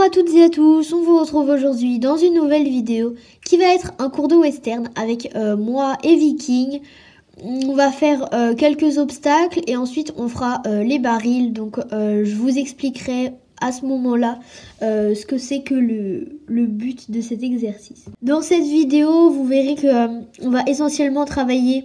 à toutes et à tous, on vous retrouve aujourd'hui dans une nouvelle vidéo qui va être un cours de western avec moi et Viking. On va faire quelques obstacles et ensuite on fera les barils. Donc je vous expliquerai à ce moment-là ce que c'est que le but de cet exercice. Dans cette vidéo, vous verrez que on va essentiellement travailler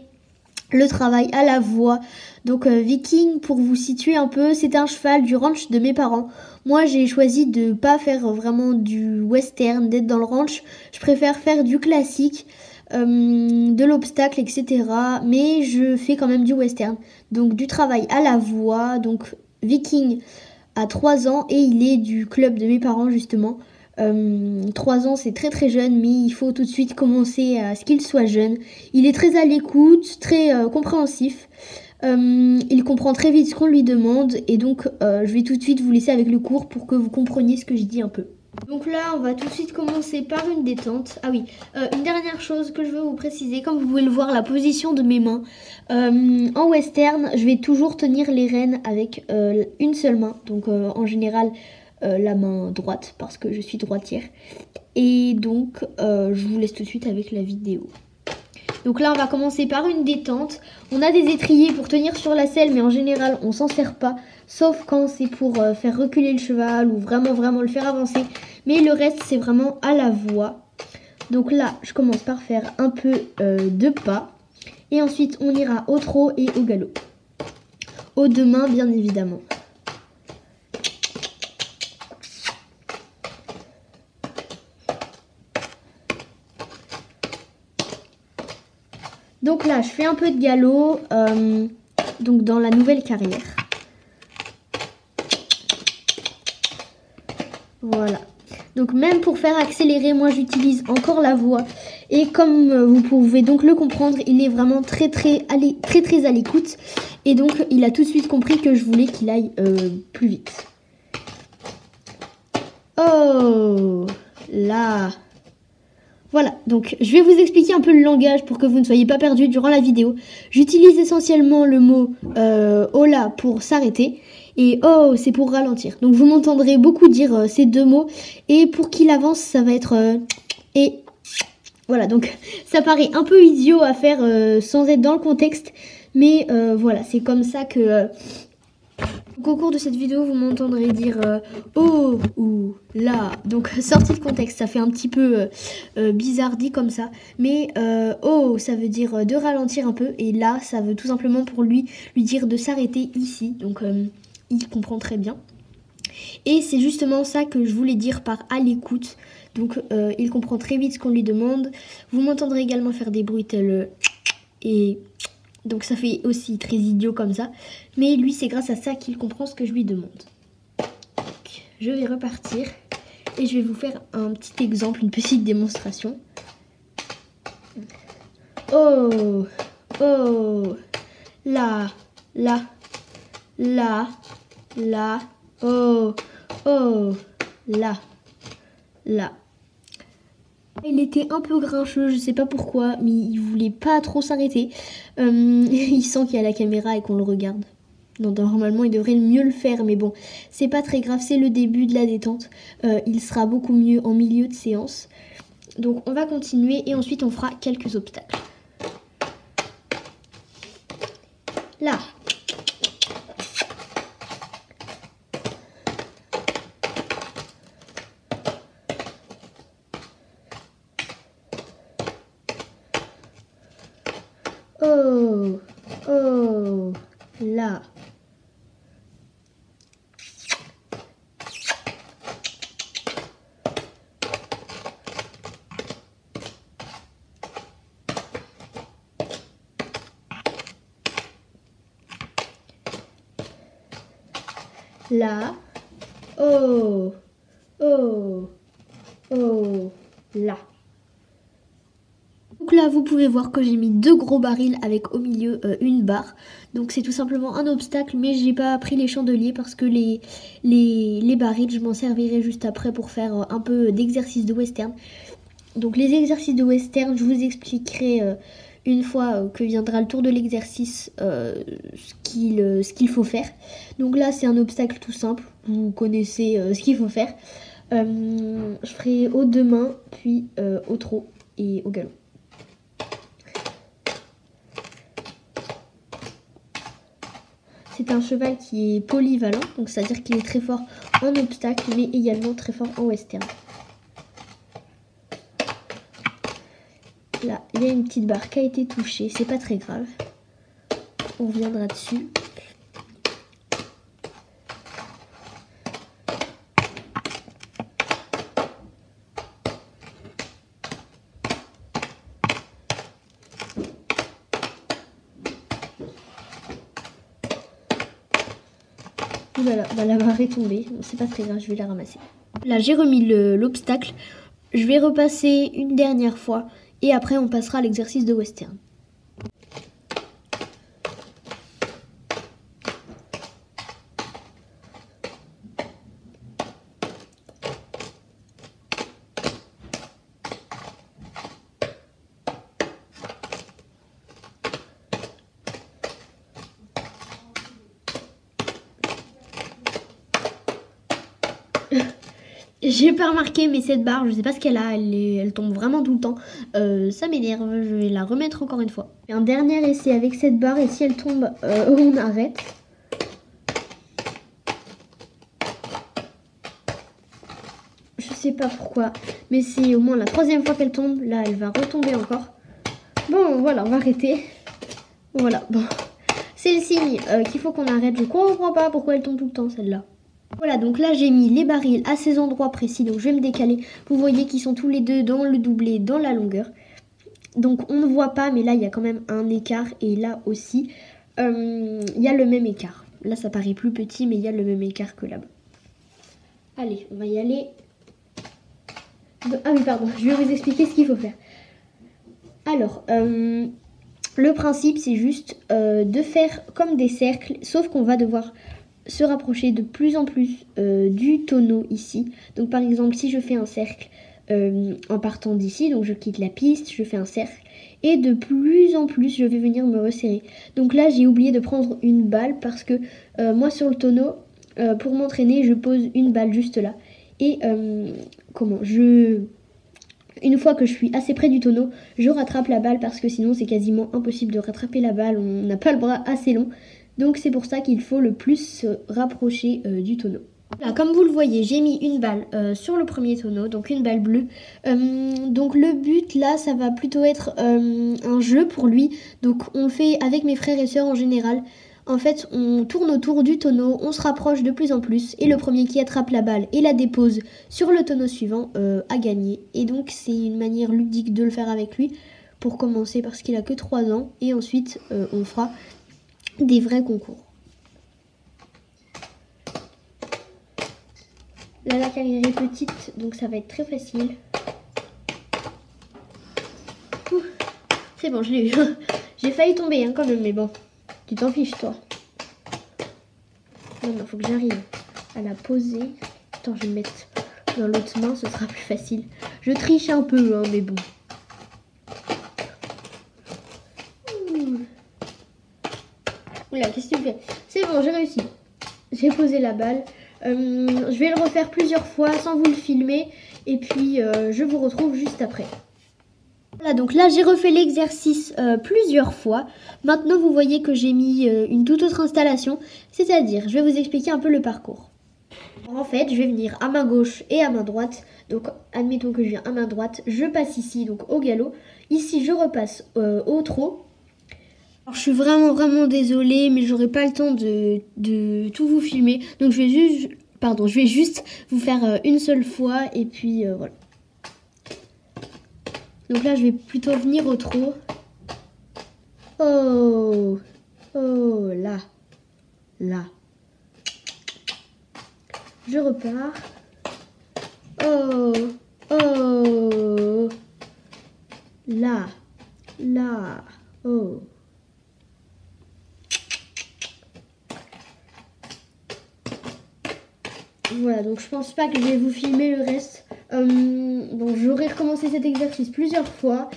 le travail à la voix. Donc Viking, pour vous situer un peu, c'est un cheval du ranch de mes parents. Moi j'ai choisi de pas faire vraiment du western, d'être dans le ranch. Je préfère faire du classique, de l'obstacle, etc. Mais je fais quand même du western. Donc du travail à la voix. Donc Viking a 3 ans et il est du club de mes parents justement. 3 ans c'est très très jeune, mais il faut tout de suite commencer à ce qu'il soit jeune. Il est très à l'écoute, très compréhensif. Il comprend très vite ce qu'on lui demande et donc je vais tout de suite vous laisser avec le cours pour que vous compreniez ce que je dis un peu. Donc là on va tout de suite commencer par une détente. Ah oui, une dernière chose que je veux vous préciser, comme vous pouvez le voir, la position de mes mains. En western, je vais toujours tenir les rênes avec une seule main, donc en général la main droite parce que je suis droitière. Et donc je vous laisse tout de suite avec la vidéo. Donc là on va commencer par une détente. On a des étriers pour tenir sur la selle, mais en général on s'en sert pas, sauf quand c'est pour faire reculer le cheval ou vraiment le faire avancer. Mais le reste c'est vraiment à la voix. Donc là je commence par faire un peu de pas. Et ensuite on ira au trot et au galop. Aux deux mains bien évidemment. Donc là, je fais un peu de galop, donc dans la nouvelle carrière. Voilà. Donc même pour faire accélérer, moi j'utilise encore la voix. Et comme vous pouvez donc le comprendre, il est vraiment très à l'écoute. Et donc il a tout de suite compris que je voulais qu'il aille plus vite. Oh là. Voilà, donc je vais vous expliquer un peu le langage pour que vous ne soyez pas perdus durant la vidéo. J'utilise essentiellement le mot hola pour s'arrêter et oh c'est pour ralentir. Donc vous m'entendrez beaucoup dire ces deux mots et pour qu'il avance ça va être et voilà. Donc ça paraît un peu idiot à faire sans être dans le contexte, mais voilà, c'est comme ça que... Au cours de cette vidéo, vous m'entendrez dire oh ou là. Donc sorti de contexte, ça fait un petit peu bizarre dit comme ça. Mais oh, ça veut dire de ralentir un peu. Et là, ça veut tout simplement pour lui dire de s'arrêter ici. Donc il comprend très bien. Et c'est justement ça que je voulais dire par à l'écoute. Donc il comprend très vite ce qu'on lui demande. Vous m'entendrez également faire des bruits tels et... Donc ça fait aussi très idiot comme ça. Mais lui, c'est grâce à ça qu'il comprend ce que je lui demande. Donc, je vais repartir. Et je vais vous faire un petit exemple, une petite démonstration. Oh, oh, là, là, là, là, oh, oh, là, là. Il était un peu grincheux, je sais pas pourquoi, mais il voulait pas trop s'arrêter. Il sent qu'il y a la caméra et qu'on le regarde. Donc normalement il devrait mieux le faire, mais bon, c'est pas très grave, c'est le début de la détente. Il sera beaucoup mieux en milieu de séance. Donc on va continuer et ensuite on fera quelques obstacles. Là. Oh, oh, là. Là. Oh, oh, oh, là. Donc là vous pouvez voir que j'ai mis 2 gros barils avec au milieu une barre. Donc c'est tout simplement un obstacle, mais j'ai pas pris les chandeliers parce que les barils je m'en servirai juste après pour faire un peu d'exercice de western. Donc les exercices de western je vous expliquerai une fois que viendra le tour de l'exercice ce qu'il faut faire. Donc là c'est un obstacle tout simple, vous connaissez ce qu'il faut faire. Je ferai aux 2 mains, puis au trot et au galop. C'est un cheval qui est polyvalent, donc c'est-à-dire qu'il est très fort en obstacle, mais également très fort en western. Là, il y a une petite barre qui a été touchée, c'est pas très grave. On reviendra dessus. Voilà, bah la barre est tombée, c'est pas très grave, je vais la ramasser. Là, j'ai remis l'obstacle. Je vais repasser une dernière fois et après on passera à l'exercice de western. J'ai pas remarqué, mais cette barre, je sais pas ce qu'elle a, elle tombe vraiment tout le temps. Ça m'énerve, je vais la remettre encore une fois. Un dernier essai avec cette barre et si elle tombe, on arrête. Je sais pas pourquoi, mais c'est au moins la 3e fois qu'elle tombe. Là, elle va retomber encore. Bon, voilà, on va arrêter. Voilà, bon. C'est le signe qu'il faut qu'on arrête. Je comprends pas pourquoi elle tombe tout le temps, celle-là. Voilà, donc là j'ai mis les barils à ces endroits précis, donc je vais me décaler. Vous voyez qu'ils sont tous les deux dans le doublé, dans la longueur. Donc on ne voit pas, mais là il y a quand même un écart et là aussi il y a le même écart. Là ça paraît plus petit, mais il y a le même écart que là-bas. Allez, on va y aller. Ah oui, pardon, je vais vous expliquer ce qu'il faut faire. Alors, le principe c'est juste de faire comme des cercles, sauf qu'on va devoir se rapprocher de plus en plus du tonneau ici. Donc par exemple, si je fais un cercle en partant d'ici, donc je quitte la piste, je fais un cercle, et de plus en plus je vais venir me resserrer. Donc là j'ai oublié de prendre une balle parce que moi sur le tonneau, pour m'entraîner, je pose une balle juste là. Et une fois que je suis assez près du tonneau, je rattrape la balle parce que sinon c'est quasiment impossible de rattraper la balle, on n'a pas le bras assez long. Donc c'est pour ça qu'il faut le plus se rapprocher du tonneau. Là, comme vous le voyez, j'ai mis une balle sur le premier tonneau, donc une balle bleue. Donc le but là, ça va plutôt être un jeu pour lui. Donc on le fait avec mes frères et sœurs en général. En fait, on tourne autour du tonneau, on se rapproche de plus en plus. Et le premier qui attrape la balle et la dépose sur le tonneau suivant a gagné. Et donc c'est une manière ludique de le faire avec lui pour commencer parce qu'il a que 3 ans. Et ensuite on fera des vrais concours. Là, la carrière est petite, donc ça va être très facile. C'est bon, je l'ai eu. J'ai failli tomber hein, quand même, mais bon, tu t'en fiches toi. Non, faut que j'arrive à la poser. Attends, je vais me mettre dans l'autre main, ce sera plus facile. Je triche un peu, hein, mais bon. Oula, qu'est-ce que tu fais? C'est bon, j'ai réussi. J'ai posé la balle. Je vais le refaire plusieurs fois sans vous le filmer. Et puis, je vous retrouve juste après. Voilà, donc là, j'ai refait l'exercice plusieurs fois. Maintenant, vous voyez que j'ai mis une toute autre installation. C'est-à-dire, je vais vous expliquer un peu le parcours. En fait, je vais venir à main gauche et à main droite. Donc, admettons que je viens à main droite. Je passe ici, donc au galop. Ici, je repasse au trot. Alors, je suis vraiment désolée, mais j'aurai pas le temps de tout vous filmer. Donc je vais juste vous faire une seule fois et puis voilà. Donc là je vais plutôt venir au trot. Oh là. Je repars. Oh là. Oh. Voilà, donc je pense pas que je vais vous filmer le reste. Donc j'aurai recommencé cet exercice plusieurs fois.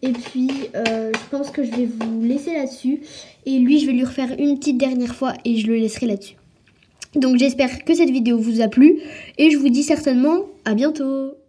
Et puis je pense que je vais vous laisser là-dessus. Et lui, je vais lui refaire une petite dernière fois et je le laisserai là-dessus. Donc j'espère que cette vidéo vous a plu. Et je vous dis certainement À bientôt!